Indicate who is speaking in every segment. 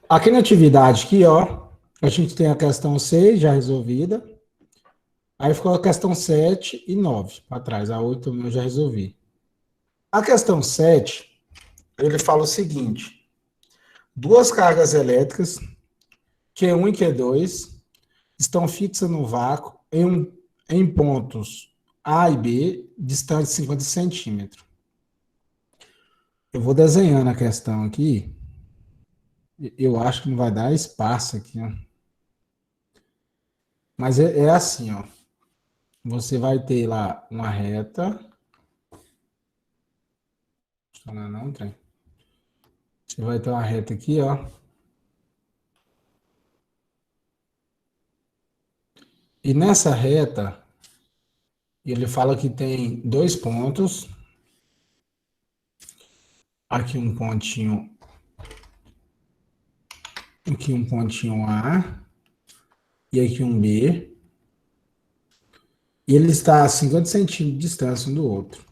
Speaker 1: Aqui na atividade, aqui, ó, a gente tem a questão 6 já resolvida. Aí ficou a questão 7 e 9 para trás. A 8 eu já resolvi. A questão 7 ele fala o seguinte: duas cargas elétricas, Q1 e Q2, estão fixas no vácuo em pontos A e B, distantes de 50 centímetros. Eu vou desenhando a questão aqui. Eu acho que não vai dar espaço aqui, ó. Mas é assim, ó. Você vai ter lá uma reta. Não, não tem. Você vai ter uma reta aqui, ó. E nessa reta, ele fala que tem dois pontos. Aqui um pontinho. Aqui um pontinho A. E aqui um B. E ele está a 50 centímetros de distância um do outro.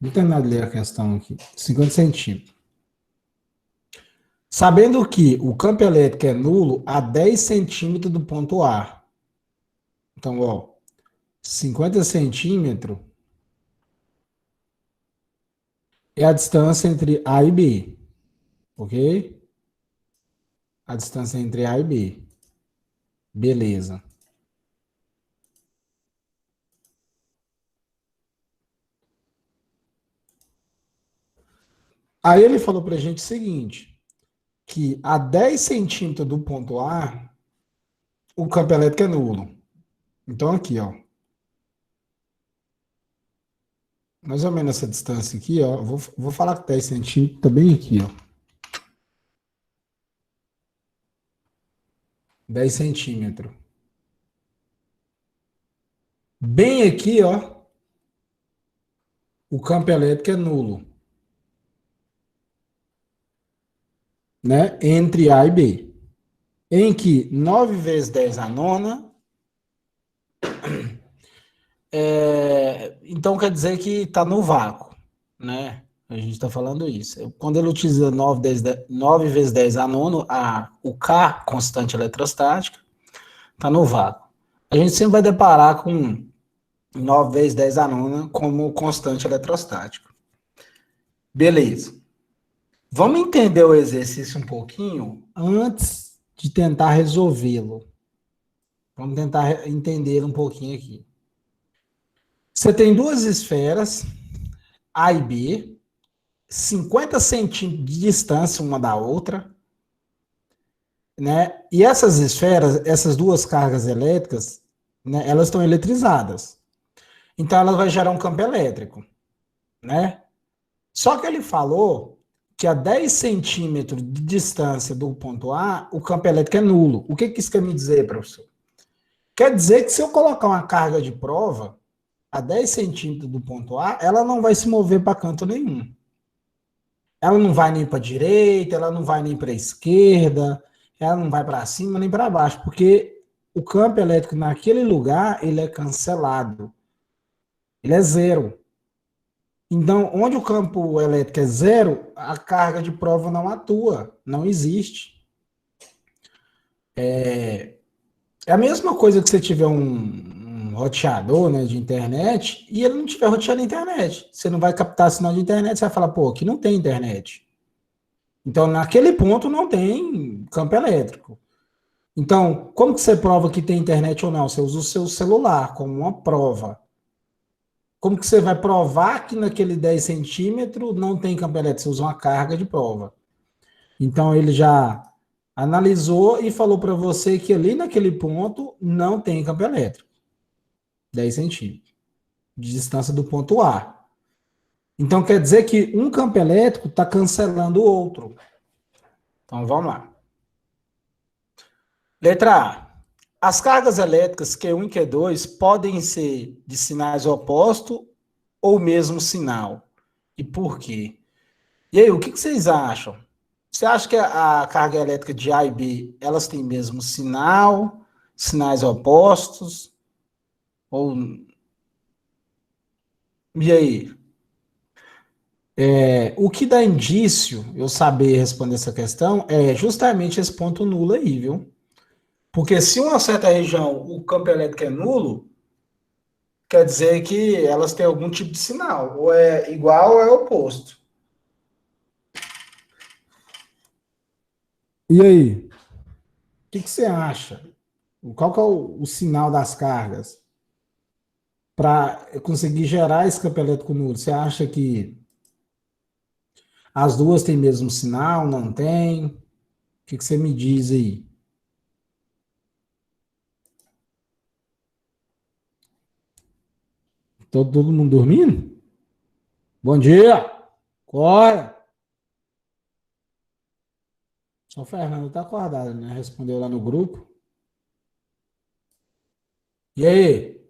Speaker 1: Vou terminar de ler a questão aqui. 50 centímetros. Sabendo que o campo elétrico é nulo a 10 centímetros do ponto A. Então, ó, 50 centímetros é a distância entre A e B. Ok? A distância entre A e B. Beleza. Aí ele falou pra gente o seguinte, que a 10 centímetros do ponto A, o campo elétrico é nulo. Então aqui, ó, mais ou menos essa distância aqui, ó, vou falar que 10 centímetros tá bem aqui, ó. 10 centímetros. Bem aqui, ó, o campo elétrico é nulo, né? Entre A e B. Em que 9 vezes 10 a nona, então quer dizer que está no vácuo, né? A gente está falando isso. Quando ele utiliza 9 vezes 10 a nono, o K, constante eletrostática, está no vácuo. A gente sempre vai deparar com 9 vezes 10 a nona como constante eletrostático. Beleza. Vamos entender o exercício um pouquinho antes de tentar resolvê-lo. Vamos tentar entender um pouquinho aqui. Você tem duas esferas, A e B, 50 centímetros de distância uma da outra, né? E essas esferas, essas duas cargas elétricas, né, elas estão eletrizadas. Então elas vão gerar um campo elétrico, né? Só que ele falou que a 10 centímetros de distância do ponto A, o campo elétrico é nulo. O que isso quer me dizer, professor? Quer dizer que se eu colocar uma carga de prova a 10 centímetros do ponto A, ela não vai se mover para canto nenhum. Ela não vai nem para a direita, ela não vai nem para a esquerda, ela não vai para cima nem para baixo, porque o campo elétrico naquele lugar, ele é cancelado. Ele é zero. Então, onde o campo elétrico é zero, a carga de prova não atua, não existe. É a mesma coisa que você tiver um roteador, né, de internet e ele não tiver roteando a internet. Você não vai captar sinal de internet, você vai falar, pô, aqui não tem internet. Então, naquele ponto não tem campo elétrico. Então, como que você prova que tem internet ou não? Você usa o seu celular como uma prova. Como que você vai provar que naquele 10 centímetros não tem campo elétrico? Você usa uma carga de prova. Então, ele já analisou e falou para você que ali naquele ponto não tem campo elétrico. 10 centímetros de distância do ponto A. Então, quer dizer que um campo elétrico está cancelando o outro. Então, vamos lá. Letra A. As cargas elétricas Q1 e Q2 podem ser de sinais opostos ou mesmo sinal. E por quê? E aí, o que vocês acham? Você acha que a carga elétrica de A e B, elas têm mesmo sinal, sinais opostos? Ou... E aí? O que dá indício, eu saber responder essa questão, é justamente esse ponto nulo aí, viu? Porque se uma certa região o campo elétrico é nulo, quer dizer que elas têm algum tipo de sinal, ou é igual ou é oposto. E aí, o que você acha? Qual que é o sinal das cargas para conseguir gerar esse campo elétrico nulo? Você acha que as duas têm mesmo sinal? Não tem? O que você me diz aí? Todo mundo dormindo? Bom dia! Corre! Só o Fernando tá acordado, né? Respondeu lá no grupo. E aí?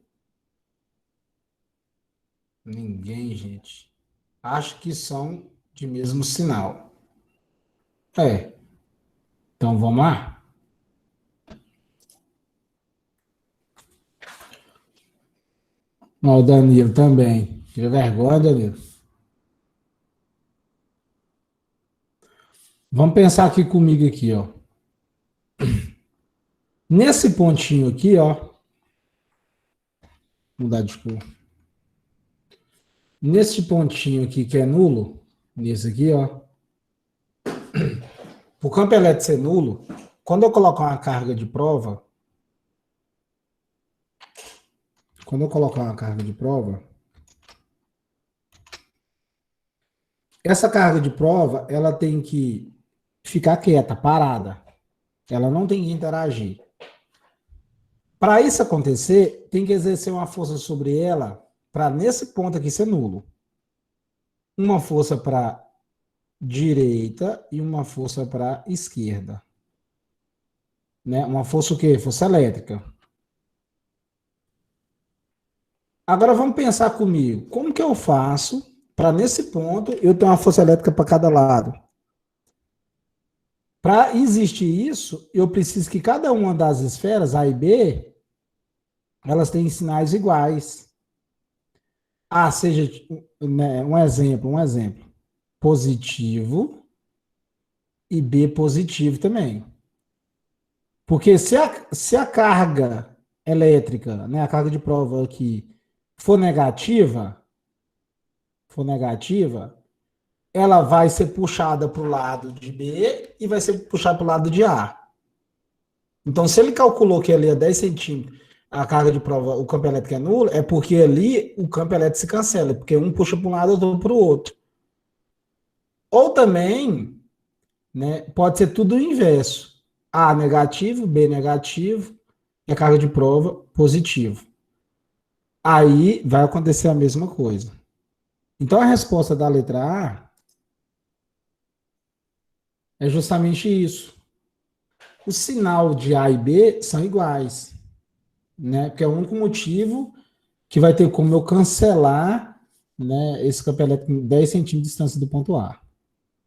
Speaker 1: Ninguém, gente. Acho que são de mesmo sinal. É. Então vamos lá? Ó, o Danilo também. Tira vergonha, Danilo. Vamos pensar aqui comigo aqui, ó. Nesse pontinho aqui, ó. Mudar de cor. Nesse pontinho aqui que é nulo, nesse aqui, ó. O campo elétrico ser nulo, quando eu colocar uma carga de prova, essa carga de prova, ela tem que ficar quieta, parada. Ela não tem que interagir. Para isso acontecer, tem que exercer uma força sobre ela para nesse ponto aqui ser nulo. Uma força para direita e uma força para esquerda. Né? Uma força o quê? Força elétrica. Agora vamos pensar comigo. Como que eu faço para nesse ponto eu ter uma força elétrica para cada lado? Para existir isso, eu preciso que cada uma das esferas, A e B, elas tenham sinais iguais. A seja, né, um exemplo. Positivo e B positivo também. Porque se a carga elétrica, né, a carga de prova aqui, for negativa, ela vai ser puxada para o lado de B e vai ser puxada para o lado de A. Então, se ele calculou que ali é 10 centímetros, a carga de prova, o campo elétrico é nulo, é porque ali o campo elétrico se cancela, porque um puxa para um lado, outro para o outro. Ou também, né, pode ser tudo o inverso. A negativo, B negativo, e a carga de prova positivo. Aí vai acontecer a mesma coisa. Então, a resposta da letra A é justamente isso. O sinal de A e B são iguais, né? Porque é o único motivo que vai ter como eu cancelar, né, esse campo elétrico em 10 centímetros de distância do ponto A.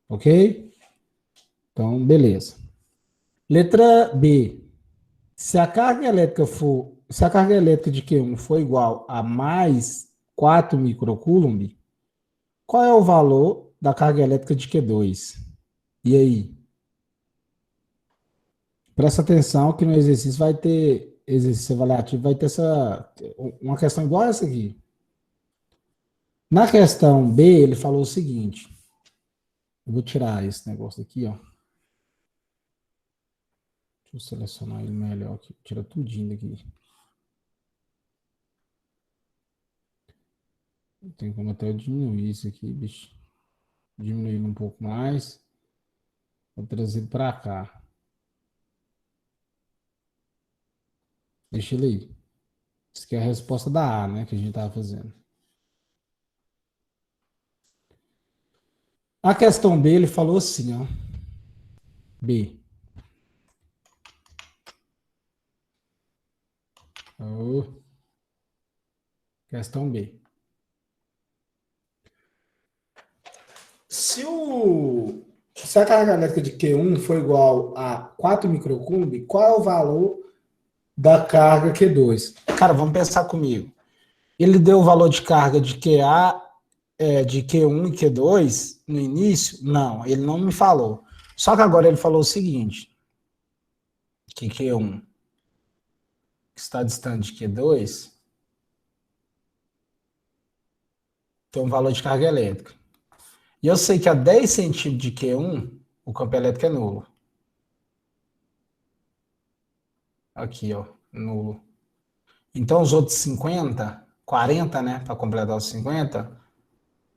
Speaker 1: Ok? Então, beleza. Letra B. Se a carga elétrica de Q1 for igual a mais 4 microcoulomb, qual é o valor da carga elétrica de Q2? E aí? Presta atenção que no exercício vai ter, exercício avaliativo vai ter uma questão igual a essa aqui. Na questão B, ele falou o seguinte, eu vou tirar esse negócio aqui, ó. Deixa eu selecionar ele melhor aqui, tira tudinho daqui. Tem como até eu diminuir isso aqui, bicho. Diminuindo um pouco mais. Vou trazer ele para cá. Deixa ele aí. Isso aqui é a resposta da A, né? Que a gente estava fazendo. A questão B, ele falou assim, ó. B. Oh, questão B. Se a carga elétrica de Q1 for igual a 4 microcoulomb, qual é o valor da carga Q2? Cara, vamos pensar comigo. Ele deu o valor de carga de QA de Q1 e Q2 no início, não, ele não me falou. Só que agora ele falou o seguinte, que Q1 está distante de Q2 tem um valor de carga elétrica. E eu sei que a 10 centímetros de Q1, o campo elétrico é nulo. Aqui, ó, nulo. Então, os outros 50, 40, né, para completar os 50,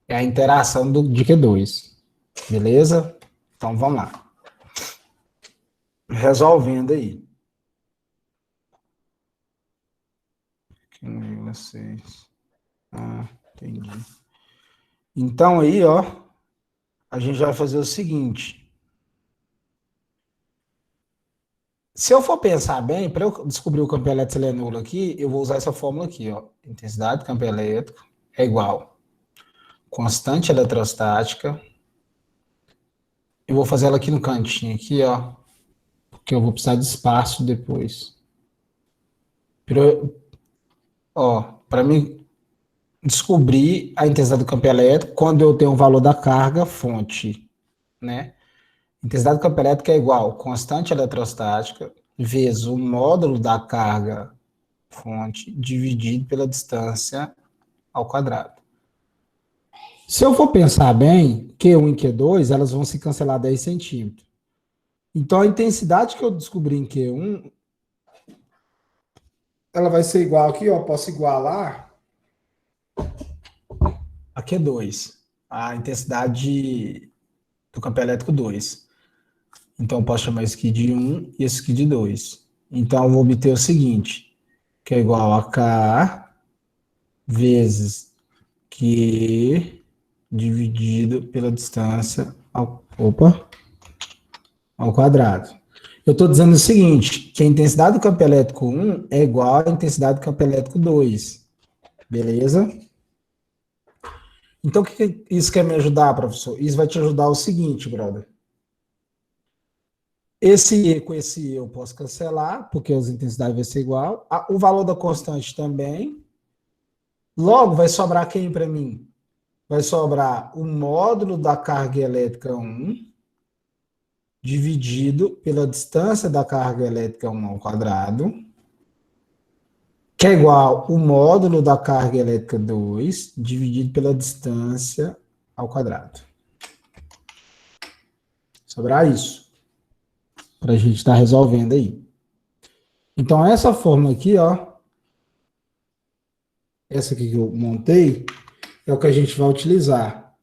Speaker 1: é a interação de Q2. Beleza? Então, vamos lá. Resolvendo aí. 1,6. Ah, entendi. Então, aí, ó, a gente vai fazer o seguinte. Se eu for pensar bem, para eu descobrir o campo elétrico se ele é nulo aqui, eu vou usar essa fórmula aqui, ó. Intensidade do campo elétrico é igual constante eletrostática. Eu vou fazer ela aqui no cantinho, aqui, ó, porque eu vou precisar de espaço depois. Ó, para mim descobrir a intensidade do campo elétrico quando eu tenho o valor da carga fonte, né? Intensidade do campo elétrico é igual constante eletrostática vezes o módulo da carga fonte dividido pela distância ao quadrado. Se eu for pensar bem, Q1 e Q2, elas vão se cancelar 10 centímetros. Então, a intensidade que eu descobri em Q1, ela vai ser igual aqui, ó, posso igualar a Q2, a intensidade do campo elétrico 2. Então, eu posso chamar isso aqui de 1 e esse aqui de 2. Então, eu vou obter o seguinte, que é igual a K vezes Q dividido pela distância ao quadrado. Eu estou dizendo o seguinte, que a intensidade do campo elétrico 1 é igual à intensidade do campo elétrico 2. Beleza? Então, o que isso quer me ajudar, professor? Isso vai te ajudar o seguinte, brother. Esse E com esse E eu posso cancelar, porque as intensidades vão ser igual. O valor da constante também. Logo, vai sobrar quem para mim? Vai sobrar o módulo da carga elétrica 1 dividido pela distância da carga elétrica 1 ao quadrado, que é igual o módulo da carga elétrica 2 dividido pela distância ao quadrado. Sobrar isso, para a gente estar resolvendo aí. Então, essa fórmula aqui, ó, essa aqui que eu montei, é o que a gente vai utilizar.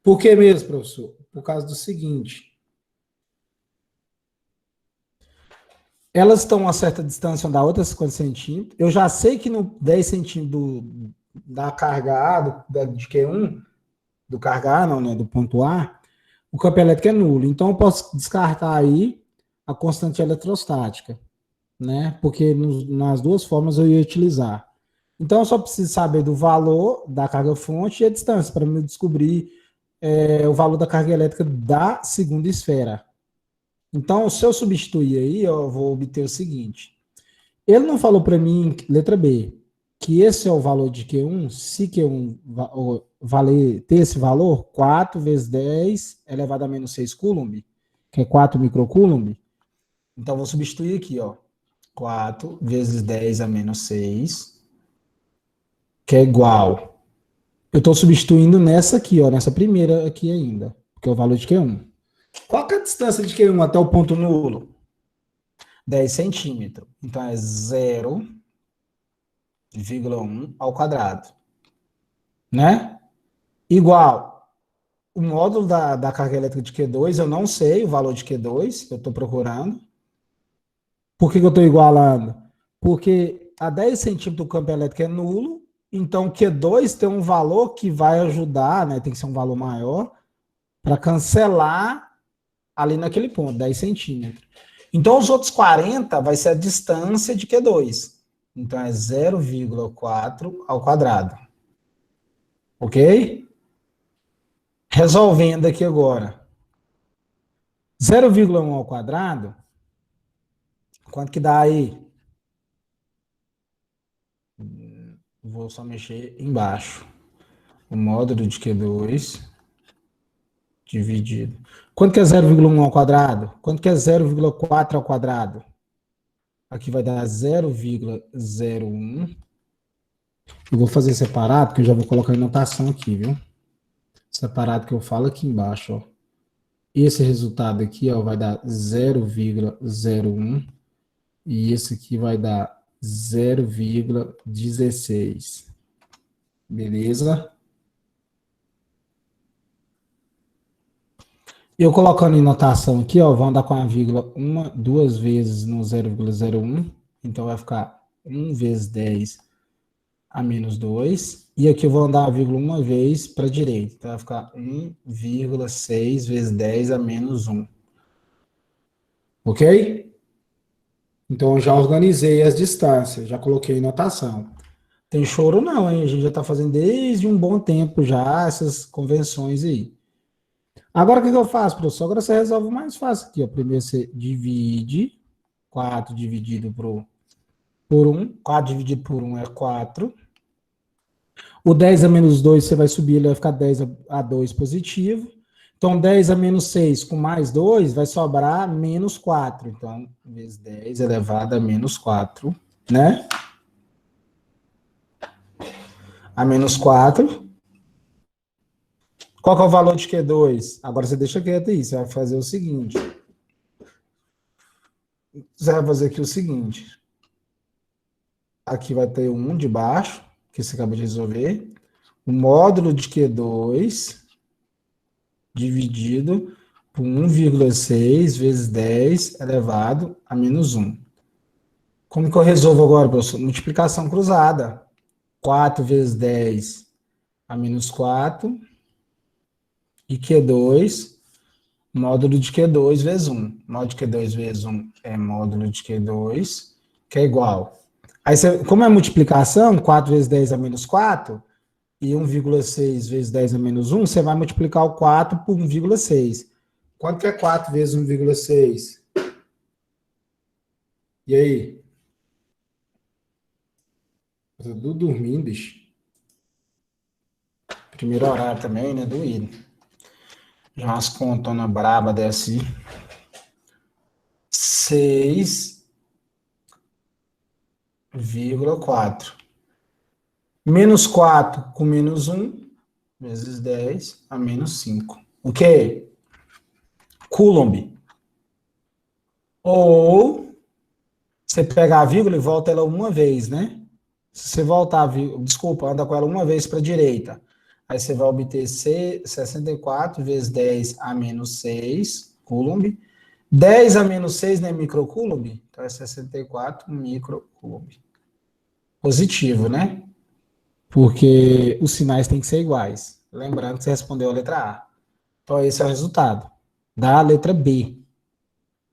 Speaker 1: Por que mesmo, professor? Por causa do seguinte, elas estão a uma certa distância uma da outra, 50 centímetros. Eu já sei que no 10 centímetros da carga A, de Q1, do carga A, não, né, do ponto A, o campo elétrico é nulo. Então, eu posso descartar aí a constante eletrostática, né? Porque nas duas formas eu ia utilizar. Então, eu só preciso saber do valor da carga fonte e a distância para me descobrir o valor da carga elétrica da segunda esfera. Então, se eu substituir aí, eu vou obter o seguinte. Ele não falou para mim, letra B, que esse é o valor de Q1, se Q1 ter esse valor, 4 vezes 10 elevado a menos 6 coulomb, que é 4 microcoulomb. Então, eu vou substituir aqui, ó. 4 vezes 10 a menos 6, que é igual. Eu estou substituindo nessa aqui, ó, nessa primeira aqui ainda, que é o valor de Q1. Qual que é a distância de Q1 até o ponto nulo? 10 centímetros. Então, é 0,1 ao quadrado. Né? Igual, o módulo da carga elétrica de Q2, eu não sei o valor de Q2, eu estou procurando. Por que eu estou igualando? Porque a 10 centímetros o campo elétrico é nulo, então Q2 tem um valor que vai ajudar, né? Tem que ser um valor maior, para cancelar ali naquele ponto, 10 centímetros. Então, os outros 40 vai ser a distância de Q2. Então, é 0,4 ao quadrado. Ok? Resolvendo aqui agora. 0,1 ao quadrado, quanto que dá aí? Vou só mexer embaixo. O módulo de Q2 dividido. Quanto que é 0,1 ao quadrado? Quanto que é 0,4 ao quadrado? Aqui vai dar 0,01. Eu vou fazer separado, porque eu já vou colocar em notação aqui, viu? Separado que eu falo aqui embaixo, ó. Esse resultado aqui, ó, vai dar 0,01 e esse aqui vai dar 0,16. Beleza? Eu colocando em notação aqui, ó, vão dar com a vírgula duas vezes no 0,01. Então vai ficar 1 vezes 10 a menos 2. E aqui eu vou andar a vírgula uma vez para a direita. Então vai ficar 1,6 vezes 10 a menos 1. Ok? Então eu já organizei as distâncias, já coloquei em notação. Tem choro não, hein? A gente já está fazendo desde um bom tempo já essas convenções aí. Agora o que eu faço, professor? Agora você resolve mais fácil aqui. Ó. Primeiro você divide 4 dividido por 1. 4 dividido por 1 é 4. O 10 a menos 2 você vai subir, ele vai ficar 10 a 2 positivo. Então 10 a menos 6 com mais 2 vai sobrar menos 4. Então, vezes 10 elevado a menos 4, né? A menos 4. Qual que é o valor de Q2? Agora você deixa quieto aí, você vai fazer o seguinte. Você vai fazer aqui o seguinte. Aqui vai ter 1 de baixo, que você acabou de resolver. O módulo de Q2 dividido por 1,6 vezes 10 elevado a menos 1. Como que eu resolvo agora, professor? Multiplicação cruzada. 4 vezes 10 a menos 4. E Q2, módulo de Q2 vezes 1. Módulo de Q2 vezes 1 é módulo de Q2, que é igual. Aí, você, como é multiplicação, 4 vezes 10 a menos 4, e 1,6 vezes 10 a menos 1, você vai multiplicar o 4 por 1,6. Quanto que é 4 vezes 1,6? E aí? Tô tudo dormindo, bicho. Primeiro horário também, né? Doído. Já umas contonas braba dessa aí. 6,4. Menos 4 com menos 1, vezes 10 a menos 5. O quê? Coulomb. Ou você pega a vírgula e volta ela uma vez, né? Se você voltar a vírgula, desculpa, anda com ela uma vez para a direita. Aí você vai obter 64 vezes 10 a menos 6 Coulomb. 10 a menos 6 não é microcoulomb? Então é 64 microcoulomb. Positivo, né? Porque os sinais têm que ser iguais. Lembrando que você respondeu a letra A. Então, esse é o resultado da letra B.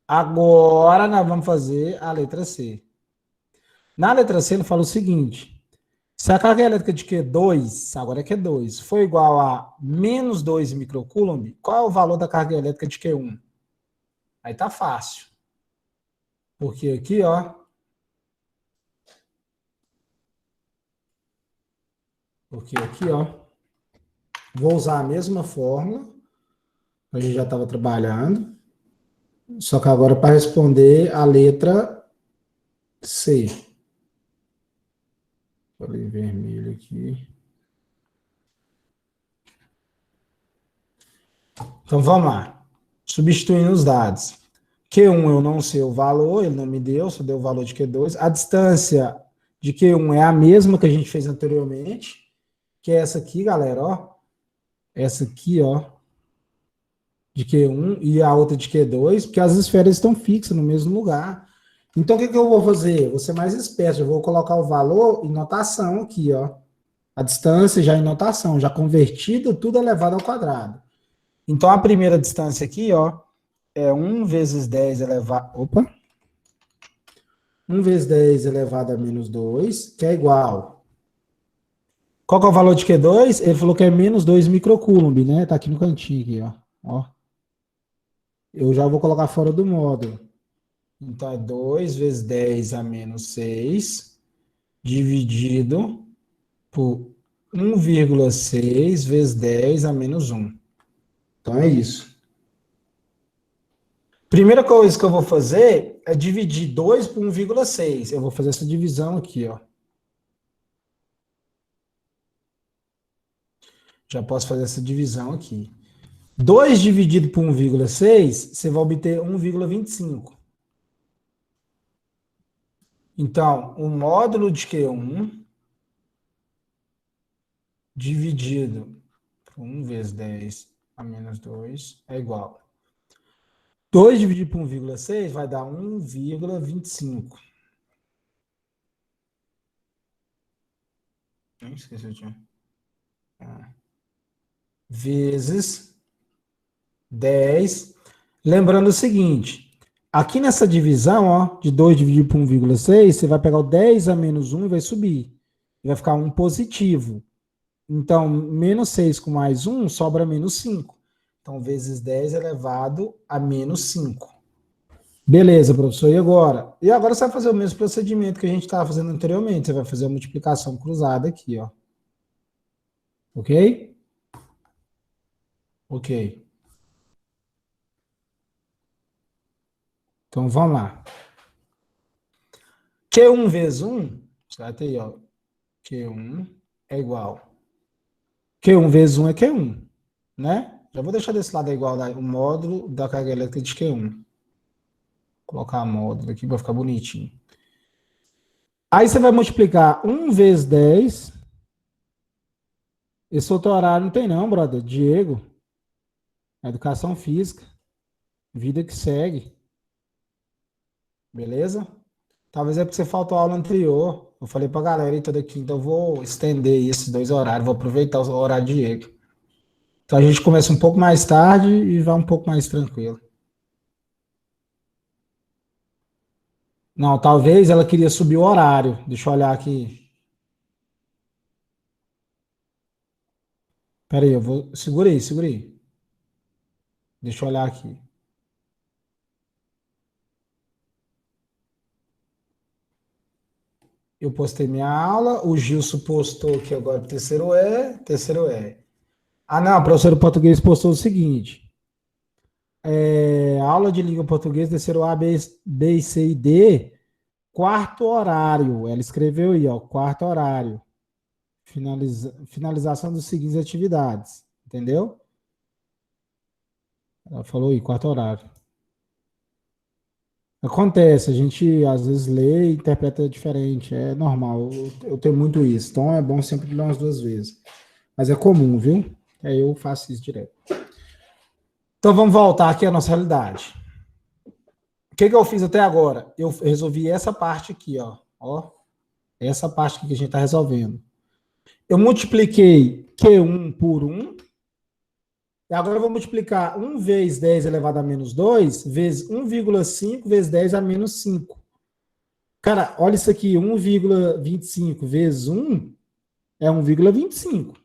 Speaker 1: Agora, nós vamos fazer a letra C. Na letra C, ele fala o seguinte. Se a carga elétrica de Q2, agora é Q2, for igual a menos 2 microcoulomb, qual é o valor da carga elétrica de Q1? Aí tá fácil. Porque aqui, ó. Porque aqui, ó. Vou usar a mesma fórmula. A gente já estava trabalhando. Só que agora para responder a letra C. Falei vermelho aqui. Então vamos lá. Substituindo os dados. Q1 eu não sei o valor, ele não me deu, só deu o valor de Q2. A distância de Q1 é a mesma que a gente fez anteriormente, que é essa aqui, galera, ó. Essa aqui, ó, de Q1 e a outra de Q2, porque as esferas estão fixas no mesmo lugar. Então, o que eu vou fazer? Vou ser mais esperto, eu vou colocar o valor em notação aqui, ó. A distância já em notação, já convertida, tudo elevado ao quadrado. Então, a primeira distância aqui, ó, é 1 vezes 10 elevado... Opa! 1 vezes 10 elevado a menos 2, que é igual... Qual que é o valor de Q2? Ele falou que é menos 2 microcoulomb, né? Tá aqui no cantinho, aqui, ó. Eu já vou colocar fora do módulo. Então, é 2 vezes 10 a menos 6, dividido por 1,6 vezes 10 a menos 1. Então é isso. Primeira coisa que eu vou fazer é dividir 2 por 1,6. Eu vou fazer essa divisão aqui, ó. Já posso fazer essa divisão aqui. 2 dividido por 1,6, você vai obter 1,25. Então, o módulo de Q1 dividido por 1 vezes 10 a menos 2 é igual. 2 dividido por 1,6 vai dar 1,25. Nem esqueci o tinha. Vezes 10. Lembrando o seguinte, aqui nessa divisão, ó, de 2 dividido por 1,6, você vai pegar o 10 a menos 1 e vai subir. Vai ficar um positivo. Então, menos 6 com mais 1 sobra menos 5. Então, vezes 10 elevado a menos 5. Beleza, professor. E agora? E agora você vai fazer o mesmo procedimento que a gente estava fazendo anteriormente. Você vai fazer a multiplicação cruzada aqui, ó. Ok? Ok. Então, vamos lá. Q1 vezes 1, certo aí, ó. Q1 é igual. Q1 vezes 1 é Q1, né? Já vou deixar desse lado igual o módulo da carga elétrica de Q1. Vou colocar módulo aqui para ficar bonitinho. Aí você vai multiplicar 1 vezes 10. Esse outro horário não tem não, brother. Diego. Educação física. Vida que segue. Beleza? Talvez é porque você faltou a aula anterior. Eu falei pra galera aí toda quinta, eu vou estender esses 2 horários, vou aproveitar o horário de Diego. Então a gente começa um pouco mais tarde e vai um pouco mais tranquilo. Não, talvez ela queria subir o horário. Deixa eu olhar aqui. Pera aí, eu vou. Segura aí, segura aí. Deixa eu olhar aqui. Eu postei minha aula, o Gilson postou que agora terceiro E, terceiro E. Ah, não, a professora de português postou o seguinte. Aula de língua portuguesa, terceiro A, B, C e D, quarto horário. Ela escreveu aí, ó, quarto horário. Finalização dos seguintes atividades. Entendeu? Ela falou aí, quarto horário. Acontece, a gente às vezes lê e interpreta diferente, é normal, eu tenho muito isso, então é bom sempre ler umas 2 vezes. Mas é comum, viu? Eu faço isso direto. Então vamos voltar aqui à nossa realidade. O que eu fiz até agora? Eu resolvi essa parte aqui, ó. Essa parte aqui que a gente está resolvendo. Eu multipliquei Q1 por 1. E agora eu vou multiplicar 1 vezes 10 elevado a menos 2 vezes 1,5 vezes 10 a menos 5. Cara, olha isso aqui, 1,25 vezes 1 é 1,25.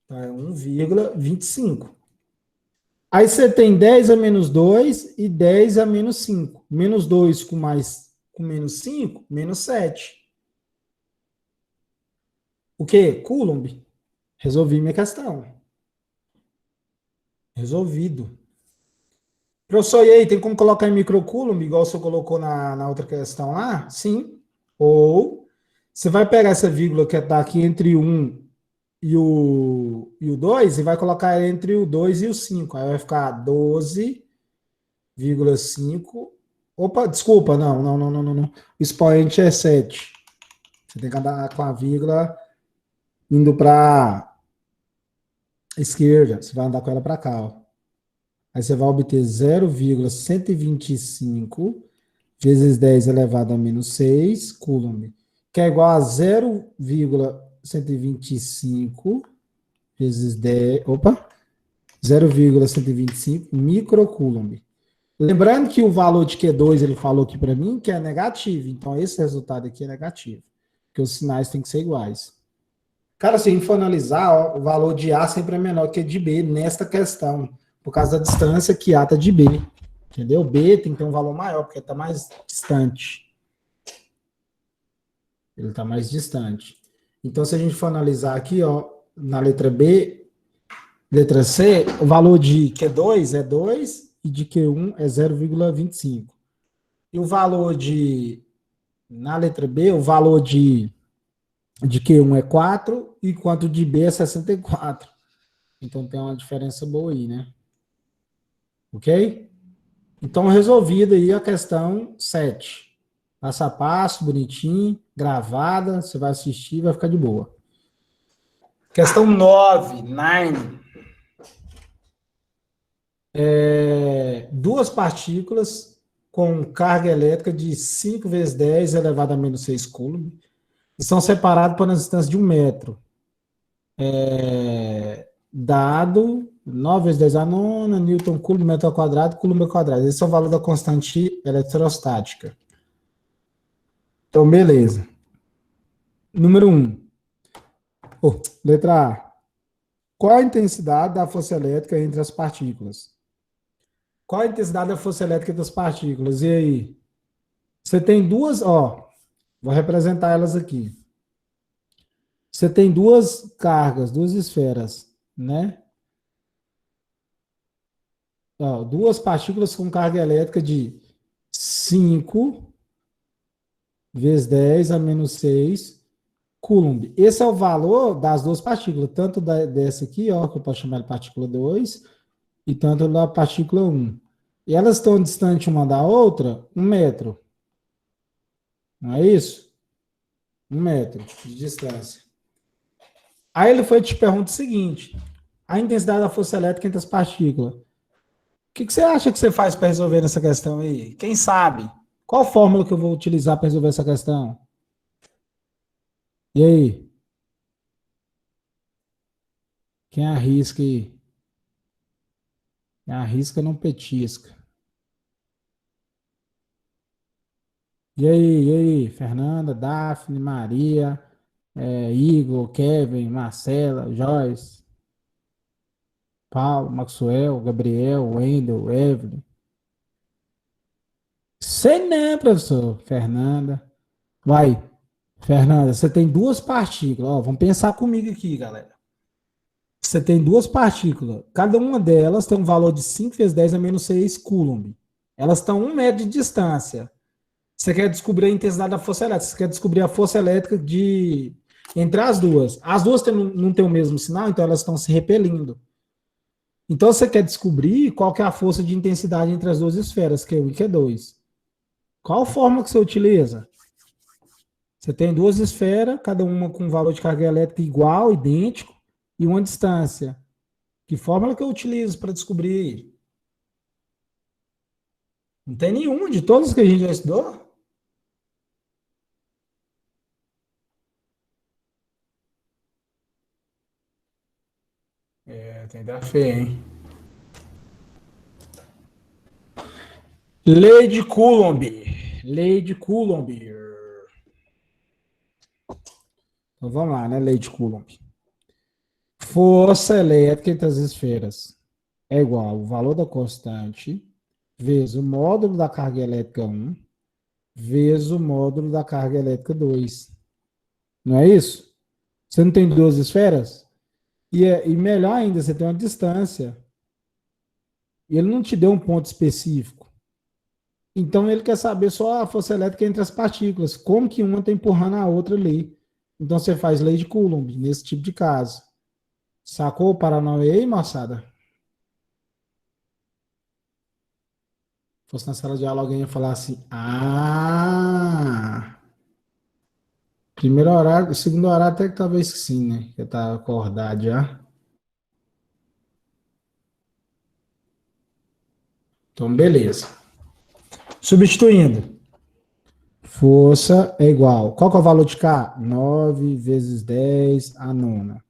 Speaker 1: Então, é 1,25. Aí você tem 10 a menos 2 e 10 a menos 5. Menos 2 com menos 5, menos 7. O quê? Coulomb. Resolvi minha questão. Resolvido. Professor, e aí, tem como colocar em microcoulomb, igual você colocou na outra questão lá? Sim. Ou você vai pegar essa vírgula que está aqui entre 1 e o 2 e vai colocar entre o 2 e o 5. Aí vai ficar 12,5. Opa, desculpa, não. O expoente é 7. Você tem que andar com a vírgula indo para a esquerda. Você vai andar com ela para cá, ó. Aí você vai obter 0,125 vezes 10 elevado a menos 6 coulomb, que é igual a 0,125 vezes 10, 0,125 microcoulomb. Lembrando que o valor de Q2 ele falou aqui para mim que é negativo, então esse resultado aqui é negativo, porque os sinais têm que ser iguais. Cara, se a gente for analisar, ó, o valor de A sempre é menor que de B nesta questão, por causa da distância que A está de B. Entendeu? B tem que ter um valor maior, porque está mais distante. Ele está mais distante. Então, se a gente for analisar aqui, ó, na letra B, letra C, o valor de Q2 é 2 e de Q1 é 0,25. E o valor na letra B, o valor de Q1 é 4, enquanto de B é 64. Então tem uma diferença boa aí, né? Ok? Então, resolvida aí a questão 7. Passo a passo, bonitinho, gravada, você vai assistir, vai ficar de boa. Questão 9, 9. Duas partículas com carga elétrica de 5 vezes 10 elevado a menos 6 coulomb estão separadas por uma distância de 1 metro. Dado 9 vezes 10 a nona, Newton Coulomb, metro ao quadrado, Coulomb ao quadrado. Esse é o valor da constante eletrostática. Então, beleza. Número 1. Letra A. Qual a intensidade da força elétrica entre as partículas? Qual a intensidade da força elétrica entre as partículas? E aí? Você tem duas, ó, vou representar elas aqui. Você tem duas cargas, duas esferas, né? Ó, duas partículas com carga elétrica de 5 vezes 10 a menos 6 Coulomb. Esse é o valor das duas partículas, tanto dessa aqui, ó, que eu posso chamar de partícula 2, e tanto da partícula 1. E elas estão distantes uma da outra 1 metro. Não é isso? 1 metro de distância. Aí ele foi te pergunta o seguinte: a intensidade da força elétrica entre as partículas. O que você acha que você faz para resolver essa questão aí? Quem sabe? Qual fórmula que eu vou utilizar para resolver essa questão? E aí? Quem arrisca aí? Quem arrisca não petisca. E aí, Fernanda, Daphne, Maria, Igor, Kevin, Marcela, Joyce, Paulo, Maxwell, Gabriel, Wendel, Evelyn. Sei não, professor. Fernanda. Vai, Fernanda, você tem duas partículas. Ó, vamos pensar comigo aqui, galera. Você tem duas partículas. Cada uma delas tem um valor de 5 vezes 10 a menos 6 Coulomb. Elas estão a 1 metro de distância. Você quer descobrir a intensidade da força elétrica. Você quer descobrir a força elétrica entre as duas. As duas não têm o mesmo sinal, então elas estão se repelindo. Então você quer descobrir qual que é a força de intensidade entre as duas esferas, Q1 e Q2. Qual forma que você utiliza? Você tem duas esferas, cada uma com um valor de carga elétrica igual, idêntico, e uma distância. Que fórmula que eu utilizo para descobrir? Não tem nenhuma de todas que a gente já estudou? Tem que dar fé, hein? Lei de Coulomb. Lei de Coulomb. Então vamos lá, né? Lei de Coulomb. Força elétrica entre as esferas é igual ao valor da constante vezes o módulo da carga elétrica 1 vezes o módulo da carga elétrica 2. Não é isso? Você não tem duas esferas? E melhor ainda, você tem uma distância. E ele não te deu um ponto específico. Então ele quer saber só a força elétrica entre as partículas. Como que uma está empurrando a outra ali. Então você faz lei de Coulomb nesse tipo de caso. Sacou o Paranauê aí, moçada? Se fosse na sala de aula, alguém ia falar assim: Ah! Primeiro horário, segundo horário, até que talvez sim, né? Já tá acordado já. Então, beleza. Substituindo. Força é igual. Qual que é o valor de K? 9 vezes 10 a nona.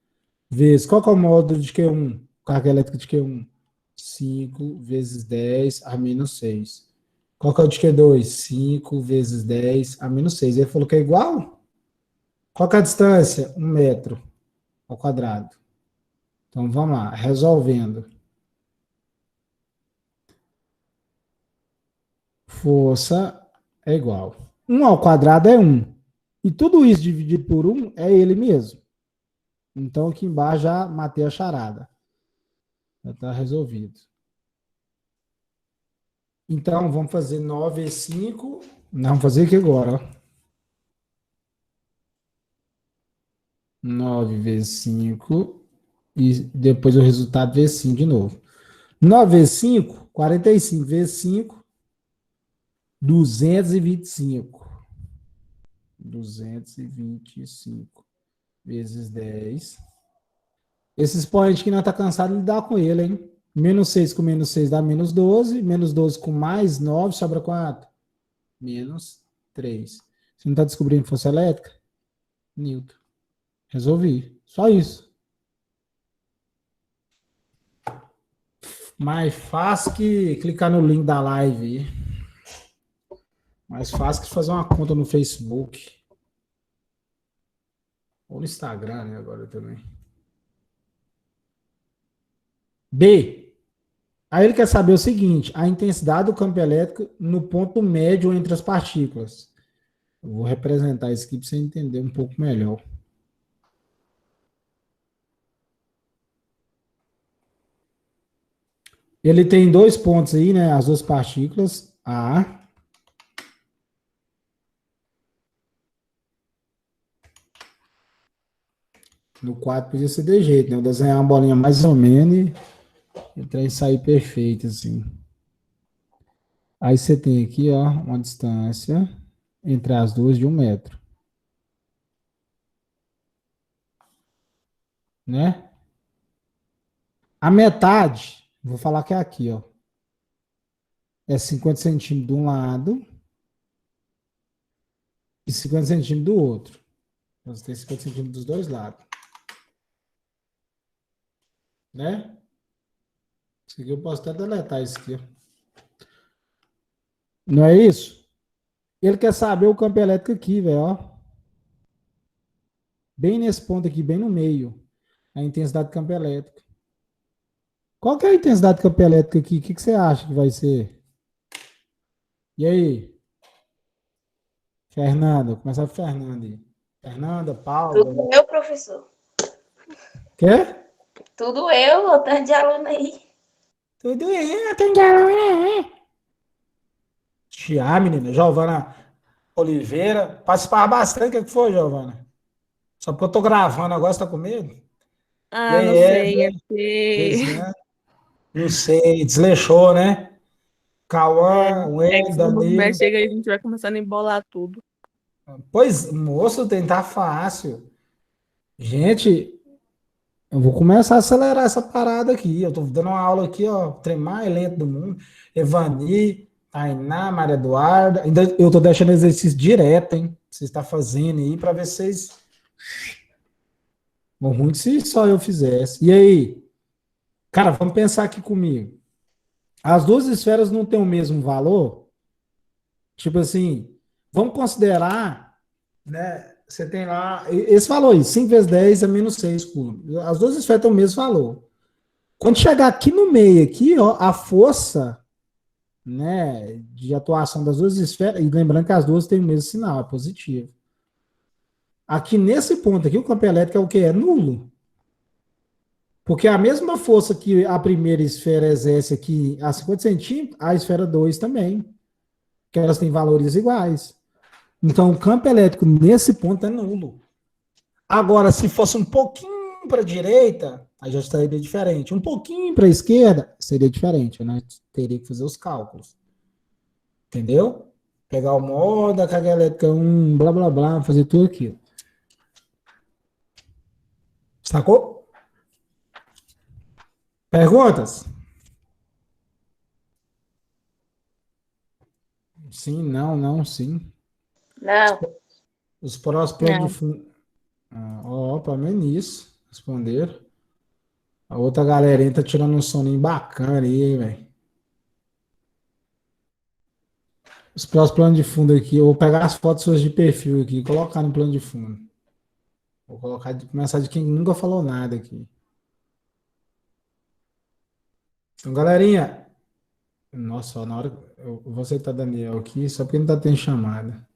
Speaker 1: Vezes, qual que é o módulo de Q1? Carga elétrica de Q1? 5 vezes 10 a menos 6. Qual que é o de Q2? 5 vezes 10 a menos 6. Ele falou que é igual? Qual que é a distância? 1 metro ao quadrado. Então, vamos lá. Resolvendo. Força é igual. 1 ao quadrado é 1. E tudo isso dividido por 1 é ele mesmo. Então aqui embaixo já matei a charada. Já está resolvido. Então vamos fazer 9 vezes 5. Não, vamos fazer aqui agora. Ó. 9 vezes 5. E depois o resultado vezes 5 de novo. 9 vezes 5, 45 vezes 5, 225. 225 vezes 10. Esse expoente que não está cansado de lidar com ele, hein? Menos 6 com menos 6 dá menos 12. Menos 12 com mais 9 sobra quanto? Menos 3. Você não está descobrindo força elétrica? Newton. Resolvi. Só isso. Mais fácil que clicar no link da live. Mais fácil que fazer uma conta no Facebook. Ou no Instagram, né? Agora também. B. Aí ele quer saber o seguinte: a intensidade do campo elétrico no ponto médio entre as partículas. Eu vou representar isso aqui para você entender um pouco melhor. Ele tem 2 pontos aí, né? As duas partículas. A. No 4 podia ser de jeito, né? Eu desenhar uma bolinha mais ou menos e o trem sair perfeito, assim. Aí você tem aqui, ó, uma distância entre as duas de 1 metro. Né? A metade, vou falar que é aqui, ó. É 50 centímetros de um lado e 50 centímetros do outro. Então, você tem 50 centímetros dos dois lados. Né? Isso aqui eu posso até deletar isso aqui. Não é isso? Ele quer saber o campo elétrico aqui, velho, ó. Bem nesse ponto aqui, bem no meio. A intensidade do campo elétrico. Qual que é a intensidade do campo elétrico aqui? O que você acha que vai ser? E aí? Fernanda, começar com Fernanda aí. Fernanda, Paula.
Speaker 2: Tudo eu, professor.
Speaker 1: Quê?
Speaker 2: Tudo eu, o tanto de aluno aí.
Speaker 1: Tudo eu, tem galera. Tia, menina. Giovana Oliveira. Participava bastante. O que foi, Giovana? Só porque eu tô gravando agora, você tá com medo? E
Speaker 3: Ah,
Speaker 1: aí,
Speaker 3: não sei, é
Speaker 1: Evelyn?
Speaker 3: porque.
Speaker 1: Regiane? Não sei, desleixou, né? Cauã,
Speaker 3: É que
Speaker 1: Wendel,
Speaker 3: se o movimento
Speaker 1: Danilo.
Speaker 3: chega aí, a gente vai começando a embolar tudo.
Speaker 1: Pois, moço, tentar fácil. Gente, eu vou começar a acelerar essa parada aqui. Eu tô dando uma aula aqui, ó, o trem mais lento do mundo. Evani, Tainá, Maria Eduarda. Ainda eu tô deixando exercício direto, hein? Vocês estão fazendo aí para ver se vocês. Bom, ruim se só eu fizesse. E aí? Cara, vamos pensar aqui comigo. As duas esferas não têm o mesmo valor? Tipo assim, vamos considerar, né? Você tem lá esse valor aí, 5 vezes 10 é menos 6 coulombs. As duas esferas têm o mesmo valor. Quando chegar aqui no meio, aqui, ó, a força, né, de atuação das duas esferas, e lembrando que as duas têm o mesmo sinal, é positivo. Aqui nesse ponto aqui, o campo elétrico é o que? É nulo. Porque a mesma força que a primeira esfera exerce aqui a 50 centímetros, a esfera 2 também. Que elas têm valores iguais. Então, o campo elétrico nesse ponto é nulo. Agora, se fosse um pouquinho para a direita, aí já estaria diferente. Um pouquinho para a esquerda, seria diferente. Né? Teria que fazer os cálculos. Entendeu? Pegar o modo da carga elétrica, blá blá blá, fazer tudo aquilo. Sacou? Perguntas? Sim, não, não, sim.
Speaker 2: Não.
Speaker 1: Os próximos planos de
Speaker 3: Não.
Speaker 1: fundo. Ó, pelo menos isso. Responderam. A outra galerinha tá tirando um soninho bacana aí, velho. Os próximos planos de fundo aqui, eu vou pegar as fotos suas de perfil aqui e colocar no plano de fundo. Vou colocar começar de quem nunca falou nada aqui. Então, galerinha, nossa, na hora eu vou aceitar Daniel aqui, só porque não tá tendo chamada.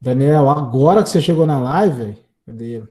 Speaker 1: Daniel, agora que você chegou na live, velho. Cadê ele?